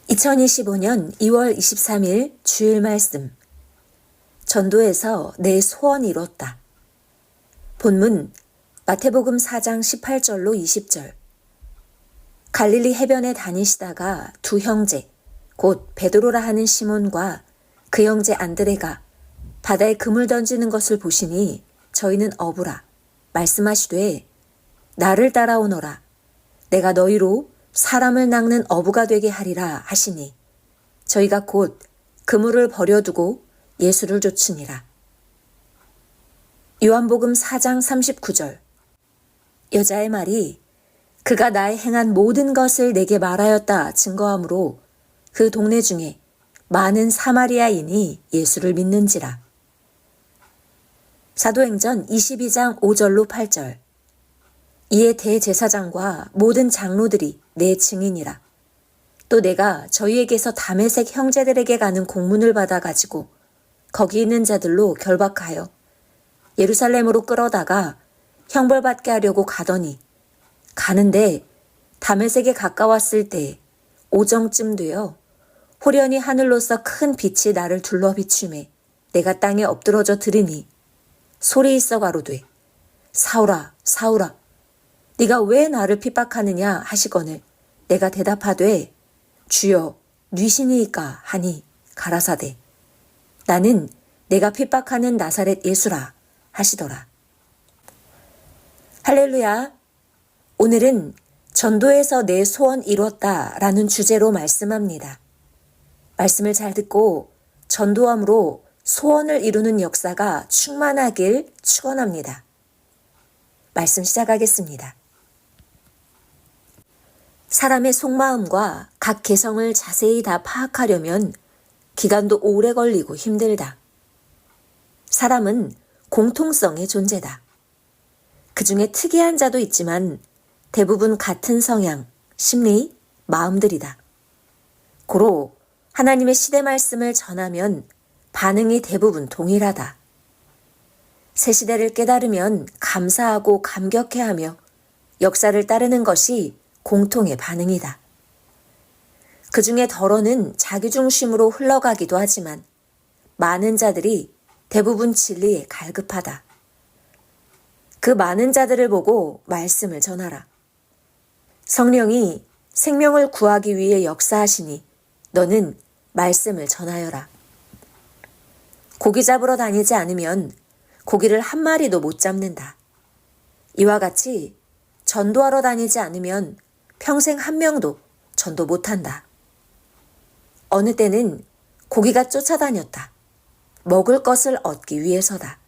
2025년 2월 23일 주일 말씀. 전도에서 내 소원 이뤘다. 본문 마태복음 4장 18절로 20절. 갈릴리 해변에 다니시다가 두 형제, 곧 베드로라 하는 시몬과 그 형제 안드레가 바다에 그물 던지는 것을 보시니 저희는 어부라. 말씀하시되 나를 따라오너라. 내가 너희로 사람을 낚는 어부가 되게 하리라 하시니 저희가 곧 그물을 버려두고 예수를 쫓으니라. 요한복음 4장 39절. 여자의 말이 그가 나의 행한 모든 것을 내게 말하였다 증거하므로 그 동네 중에 많은 사마리아인이 예수를 믿는지라. 사도행전 22장 5절로 8절. 이에 대제사장과 모든 장로들이 내 증인이라. 또 내가 저희에게서 다메섹 형제들에게 가는 공문을 받아가지고 거기 있는 자들로 결박하여 예루살렘으로 끌어다가 형벌받게 하려고 가더니 가는데 다메섹에 가까웠을 때에 오정쯤 되어 호련히 하늘로서 큰 빛이 나를 둘러 비추매 내가 땅에 엎드러져 들으니 소리 있어 가로되 사울아 사울아 네가 왜 나를 핍박하느냐 하시거늘 내가 대답하되 주여 뉘시니이까 하니 가라사대 나는 내가 핍박하는 나사렛 예수라 하시더라. 할렐루야. 오늘은 전도에서 내 소원 이뤘다 라는 주제로 말씀합니다. 말씀을 잘 듣고 전도함으로 소원을 이루는 역사가 충만하길 축원합니다. 말씀 시작하겠습니다. 사람의 속마음과 각 개성을 자세히 다 파악하려면 기간도 오래 걸리고 힘들다. 사람은 공통성의 존재다. 그 중에 특이한 자도 있지만 대부분 같은 성향, 심리, 마음들이다. 고로 하나님의 시대 말씀을 전하면 반응이 대부분 동일하다. 새 시대를 깨달으면 감사하고 감격해하며 역사를 따르는 것이 공통의 반응이다. 그 중에 덜어는 자기중심으로 흘러가기도 하지만 많은 자들이 대부분 진리에 갈급하다. 그 많은 자들을 보고 말씀을 전하라. 성령이 생명을 구하기 위해 역사하시니 너는 말씀을 전하여라. 고기 잡으러 다니지 않으면 고기를 한 마리도 못 잡는다. 이와 같이 전도하러 다니지 않으면 평생 한 명도 전도 못한다. 어느 때는 고기가 쫓아다녔다. 먹을 것을 얻기 위해서다.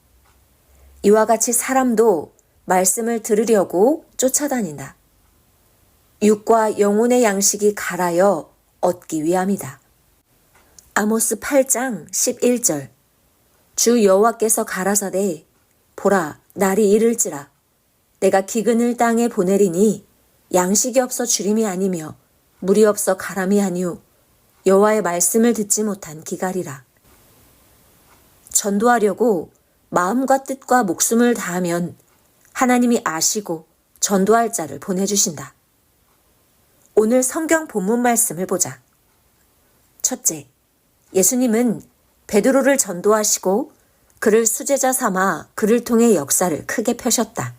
이와 같이 사람도 말씀을 들으려고 쫓아다닌다. 육과 영혼의 양식이 갈하여 얻기 위함이다. 아모스 8장 11절. 주 여호와께서 가라사대 보라 날이 이를지라 내가 기근을 땅에 보내리니 양식이 없어 주림이 아니며 물이 없어 가람이 아니오 여호와의 말씀을 듣지 못한 기갈이라. 전도하려고 마음과 뜻과 목숨을 다하면 하나님이 아시고 전도할 자를 보내주신다. 오늘 성경 본문 말씀을 보자. 첫째, 예수님은 베드로를 전도하시고 그를 수제자 삼아 그를 통해 역사를 크게 펴셨다.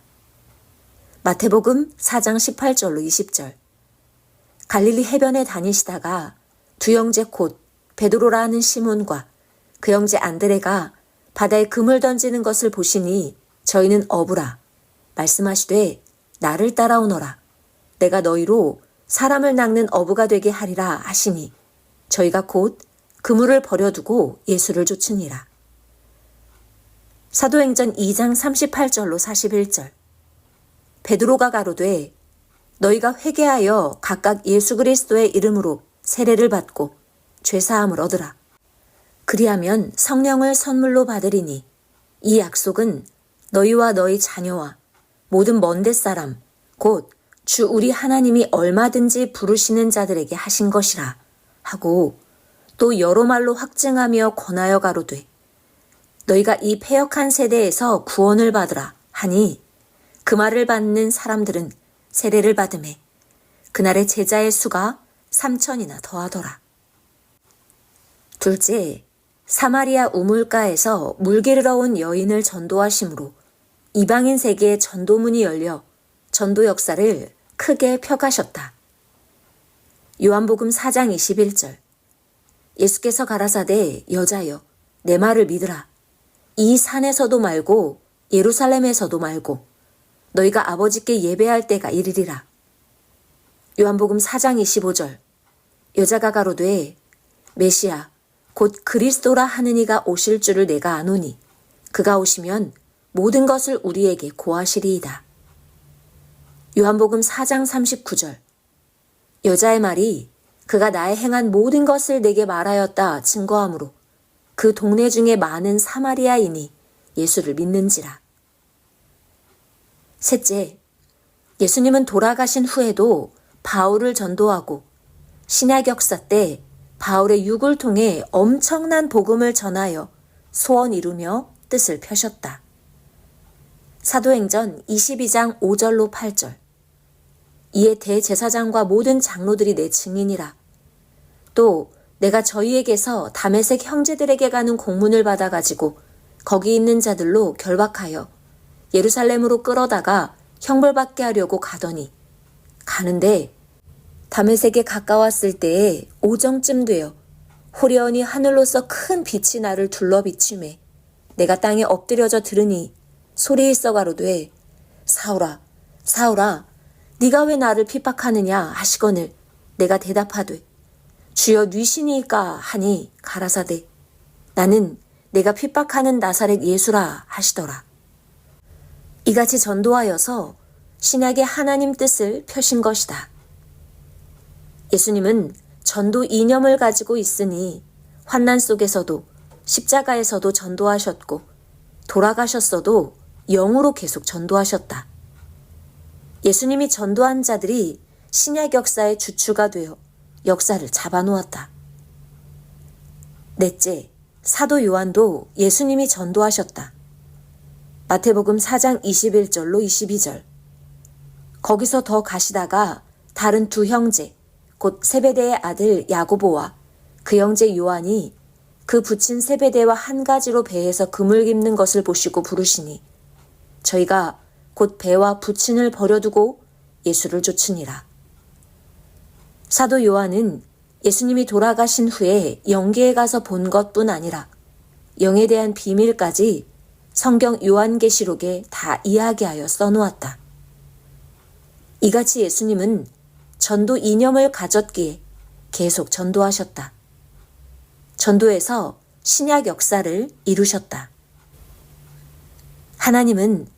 마태복음 4장 18절로 20절. 갈릴리 해변에 다니시다가 두 형제 곧 베드로라 하는 시몬과 그 형제 안드레가 바다에 그물 던지는 것을 보시니 저희는 어부라. 말씀하시되 나를 따라오너라. 내가 너희로 사람을 낚는 어부가 되게 하리라 하시니 저희가 곧 그물을 버려두고 예수를 쫓으니라. 사도행전 2장 38절로 41절. 베드로가 가로되 너희가 회개하여 각각 예수 그리스도의 이름으로 세례를 받고 죄사함을 얻으라. 그리하면 성령을 선물로 받으리니 이 약속은 너희와 너희 자녀와 모든 먼데 사람 곧 주 우리 하나님이 얼마든지 부르시는 자들에게 하신 것이라 하고 또 여러 말로 확증하며 권하여 가로되 너희가 이 패역한 세대에서 구원을 받으라 하니 그 말을 받는 사람들은 세례를 받음에 그날의 제자의 수가 3,000이나 더하더라. 둘째, 사마리아 우물가에서 물 기르러 온 여인을 전도하심으로 이방인 세계의 전도문이 열려 전도 역사를 크게 펴가셨다. 요한복음 4장 21절. 예수께서 가라사대 여자여 내 말을 믿으라. 이 산에서도 말고 예루살렘에서도 말고 너희가 아버지께 예배할 때가 이르리라. 요한복음 4장 25절. 여자가 가로되 메시아 곧 그리스도라 하는 이가 오실 줄을 내가 아노니 그가 오시면 모든 것을 우리에게 고하시리이다. 요한복음 4장 39절. 여자의 말이 그가 나의 행한 모든 것을 내게 말하였다 증거하므로 그 동네 중에 많은 사마리아인이 예수를 믿는지라. 셋째, 예수님은 돌아가신 후에도 바울을 전도하고 신약 역사 때 바울의 육을 통해 엄청난 복음을 전하여 소원 이루며 뜻을 펴셨다. 사도행전 22장 5절로 8절. 이에 대제사장과 모든 장로들이 내 증인이라. 또 내가 저희에게서 다메섹 형제들에게 가는 공문을 받아가지고 거기 있는 자들로 결박하여 예루살렘으로 끌어다가 형벌받게 하려고 가더니 가는데 다메섹에 가까웠을 때에 오정쯤 되어 호련히 하늘로서 큰 빛이 나를 둘러 비추매 내가 땅에 엎드려져 들으니 소리 있어 가로되 사울아 사울아 네가 왜 나를 핍박하느냐 하시거늘 내가 대답하되 주여 뉘시니까 하니 가라사대 나는 내가 핍박하는 나사렛 예수라 하시더라. 이같이 전도하여서 신약의 하나님 뜻을 펴신 것이다. 예수님은 전도 이념을 가지고 있으니 환난 속에서도 십자가에서도 전도하셨고 돌아가셨어도 영으로 계속 전도하셨다. 예수님이 전도한 자들이 신약 역사의 주축가 되어 역사를 잡아놓았다. 넷째, 사도 요한도 예수님이 전도하셨다. 마태복음 4장 21절로 22절. 거기서 더 가시다가 다른 두 형제, 곧 세베대의 아들 야고보와 그 형제 요한이 그 부친 세베대와 한 가지로 배에서 그물 깁는 것을 보시고 부르시니 저희가 곧 배와 부친을 버려두고 예수를 쫓으니라. 사도 요한은 예수님이 돌아가신 후에 영계에 가서 본 것뿐 아니라 영에 대한 비밀까지 성경 요한계시록에 다 이야기하여 써놓았다. 이같이 예수님은 전도 이념을 가졌기에 계속 전도하셨다. 전도에서 신약 역사를 이루셨다. 하나님은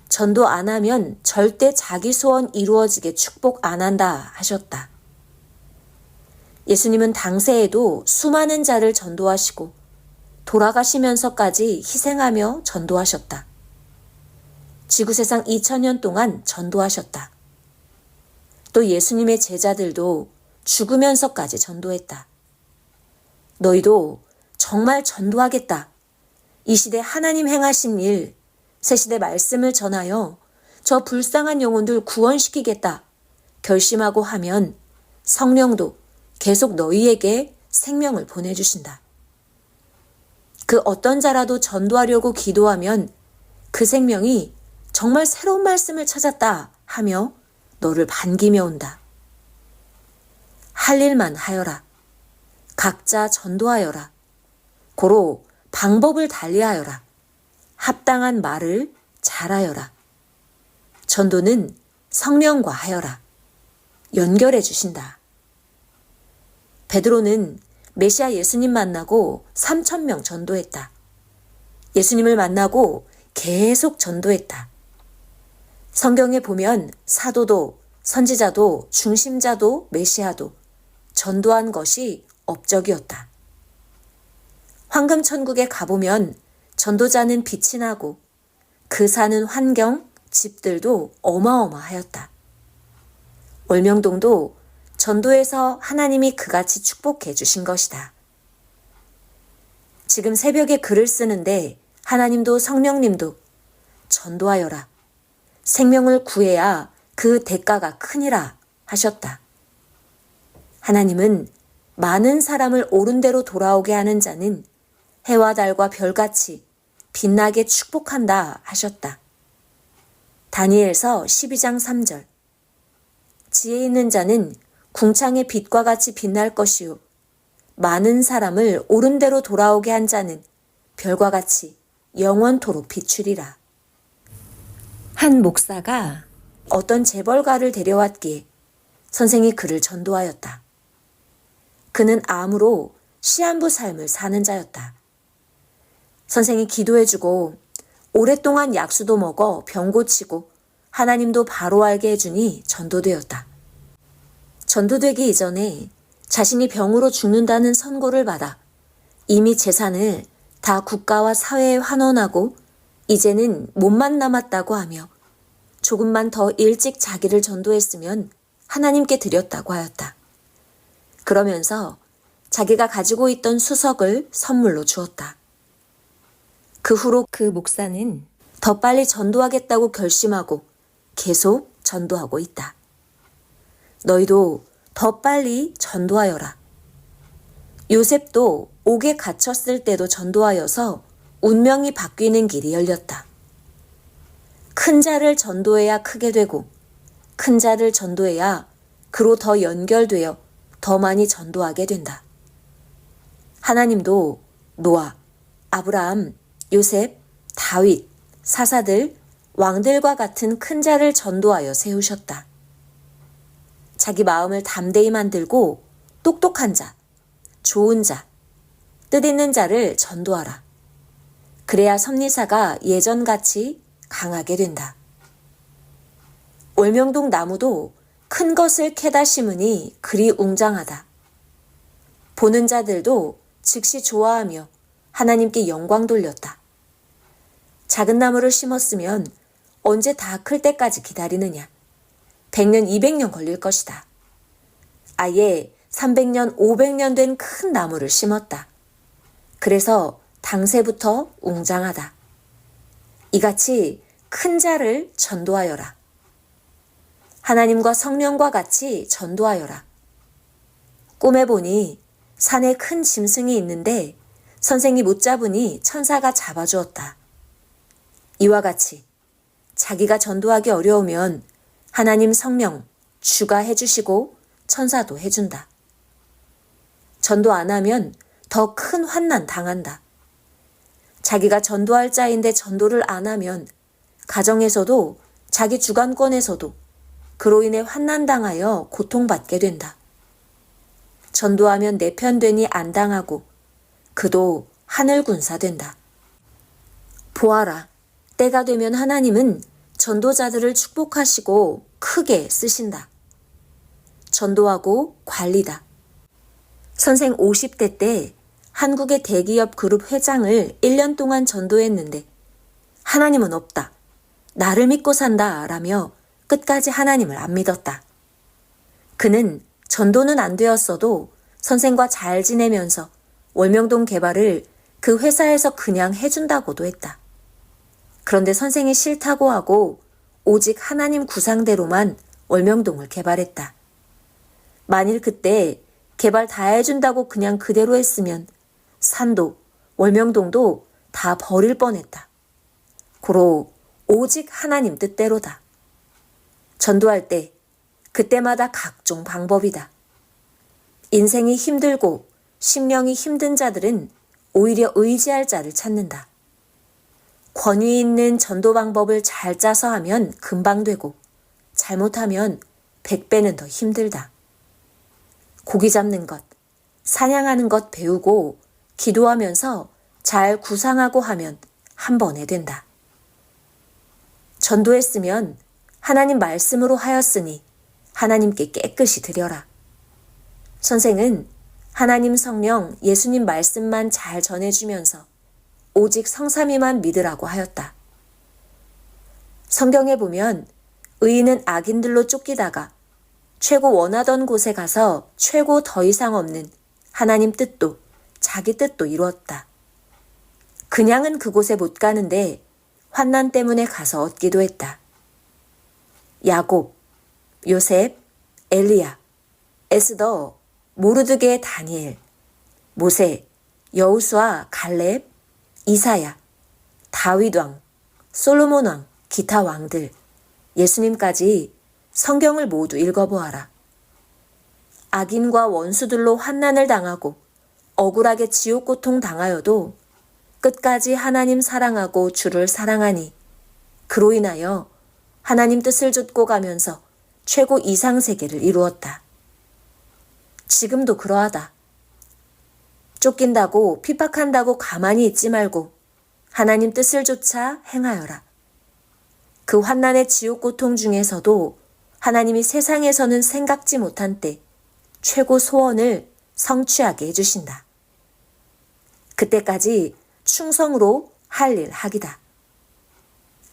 전도 안 하면 절대 자기 소원 이루어지게 축복 안 한다 하셨다. 예수님은 당세에도 수많은 자를 전도하시고 돌아가시면서까지 희생하며 전도하셨다. 지구세상 2000년 동안 전도하셨다. 또 예수님의 제자들도 죽으면서까지 전도했다. 너희도 정말 전도하겠다. 이 시대 하나님 행하신 일, 새시대 말씀을 전하여 저 불쌍한 영혼들 구원시키겠다. 결심하고 하면 성령도 계속 너희에게 생명을 보내주신다. 그 어떤 자라도 전도하려고 기도하면 그 생명이 정말 새로운 말씀을 찾았다 하며 너를 반기며 온다. 할 일만 하여라. 각자 전도하여라. 고로 방법을 달리하여라. 합당한 말을 잘하여라. 전도는 성령과 하여라. 연결해 주신다. 베드로는 메시아 예수님 만나고 3,000명 전도했다. 예수님을 만나고 계속 전도했다. 성경에 보면 사도도 선지자도 중심자도 메시아도 전도한 것이 업적이었다. 황금천국에 가보면 전도자는 빛이 나고 그 사는 환경, 집들도 어마어마하였다. 월명동도 전도에서 하나님이 그같이 축복해 주신 것이다. 지금 새벽에 글을 쓰는데 하나님도 성령님도 전도하여라. 생명을 구해야 그 대가가 크니라 하셨다. 하나님은 많은 사람을 옳은 대로 돌아오게 하는 자는 해와 달과 별같이 빛나게 축복한다 하셨다. 다니엘서 12장 3절. 지혜 있는 자는 궁창의 빛과 같이 빛날 것이요 많은 사람을 옳은 대로 돌아오게 한 자는 별과 같이 영원토록 비추리라. 한 목사가 어떤 재벌가를 데려왔기에 선생이 그를 전도하였다. 그는 암으로 시한부 삶을 사는 자였다. 선생이 기도해주고 오랫동안 약수도 먹어 병 고치고 하나님도 바로 알게 해주니 전도되었다. 전도되기 이전에 자신이 병으로 죽는다는 선고를 받아 이미 재산을 다 국가와 사회에 환원하고 이제는 몸만 남았다고 하며 조금만 더 일찍 자기를 전도했으면 하나님께 드렸다고 하였다. 그러면서 자기가 가지고 있던 수석을 선물로 주었다. 그 후로 그 목사는 더 빨리 전도하겠다고 결심하고 계속 전도하고 있다. 너희도 더 빨리 전도하여라. 요셉도 옥에 갇혔을 때도 전도하여서 운명이 바뀌는 길이 열렸다. 큰 자를 전도해야 크게 되고 큰 자를 전도해야 그로 더 연결되어 더 많이 전도하게 된다. 하나님도 노아, 아브라함, 요셉, 다윗, 사사들, 왕들과 같은 큰 자를 전도하여 세우셨다. 자기 마음을 담대히 만들고 똑똑한 자, 좋은 자, 뜻있는 자를 전도하라. 그래야 섭리사가 예전같이 강하게 된다. 월명동 나무도 큰 것을 캐다 심으니 그리 웅장하다. 보는 자들도 즉시 좋아하며 하나님께 영광 돌렸다. 작은 나무를 심었으면 언제 다 클 때까지 기다리느냐. 100년, 200년 걸릴 것이다. 아예 300년, 500년 된 큰 나무를 심었다. 그래서 당세부터 웅장하다. 이같이 큰 자를 전도하여라. 하나님과 성령과 같이 전도하여라. 꿈에 보니 산에 큰 짐승이 있는데 선생이 못 잡으니 천사가 잡아주었다. 이와 같이 자기가 전도하기 어려우면 하나님 성령, 주가 해주시고 천사도 해준다. 전도 안 하면 더 큰 환난 당한다. 자기가 전도할 자인데 전도를 안 하면 가정에서도 자기 주관권에서도 그로 인해 환난 당하여 고통받게 된다. 전도하면 내 편 되니 안 당하고 그도 하늘 군사 된다. 보아라, 때가 되면 하나님은 전도자들을 축복하시고 크게 쓰신다. 전도하고 관리다. 선생 50대 때 한국의 대기업 그룹 회장을 1년 동안 전도했는데 하나님은 없다. 나를 믿고 산다 라며 끝까지 하나님을 안 믿었다. 그는 전도는 안 되었어도 선생과 잘 지내면서 월명동 개발을 그 회사에서 그냥 해준다고도 했다. 그런데 선생이 싫다고 하고 오직 하나님 구상대로만 월명동을 개발했다. 만일 그때 개발 다 해준다고 그냥 그대로 했으면 산도, 월명동도 다 버릴 뻔했다. 고로 오직 하나님 뜻대로다. 전도할 때 그때마다 각종 방법이다. 인생이 힘들고 심령이 힘든 자들은 오히려 의지할 자를 찾는다. 권위 있는 전도 방법을 잘 짜서 하면 금방 되고 잘못하면 100배는 더 힘들다. 고기 잡는 것, 사냥하는 것 배우고 기도하면서 잘 구상하고 하면 한 번에 된다. 전도했으면 하나님 말씀으로 하였으니 하나님께 깨끗이 드려라. 선생은 하나님 성령 예수님 말씀만 잘 전해주면서 오직 성삼위만 믿으라고 하였다. 성경에 보면 의인은 악인들로 쫓기다가 최고 원하던 곳에 가서 최고 더 이상 없는 하나님 뜻도 자기 뜻도 이루었다. 그냥은 그곳에 못 가는데 환난 때문에 가서 얻기도 했다. 야곱, 요셉, 엘리야, 에스더, 모르드게 다니엘, 모세, 여호수아, 갈렙, 이사야, 다윗 왕, 솔로몬 왕, 기타 왕들, 예수님까지 성경을 모두 읽어보아라. 악인과 원수들로 환난을 당하고 억울하게 지옥 고통 당하여도 끝까지 하나님 사랑하고 주를 사랑하니 그로 인하여 하나님 뜻을 좇고 가면서 최고 이상 세계를 이루었다. 지금도 그러하다. 쫓긴다고 핍박한다고 가만히 있지 말고 하나님 뜻을 쫓아 행하여라. 그 환난의 지옥 고통 중에서도 하나님이 세상에서는 생각지 못한 때 최고 소원을 성취하게 해주신다. 그때까지 충성으로 할 일 하기다.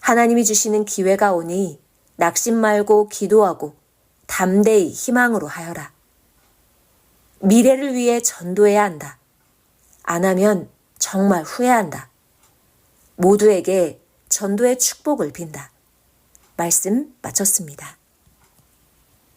하나님이 주시는 기회가 오니 낙심 말고 기도하고 담대히 희망으로 하여라. 미래를 위해 전도해야 한다. 안 하면 정말 후회한다. 모두에게 전도의 축복을 빈다. 말씀 마쳤습니다.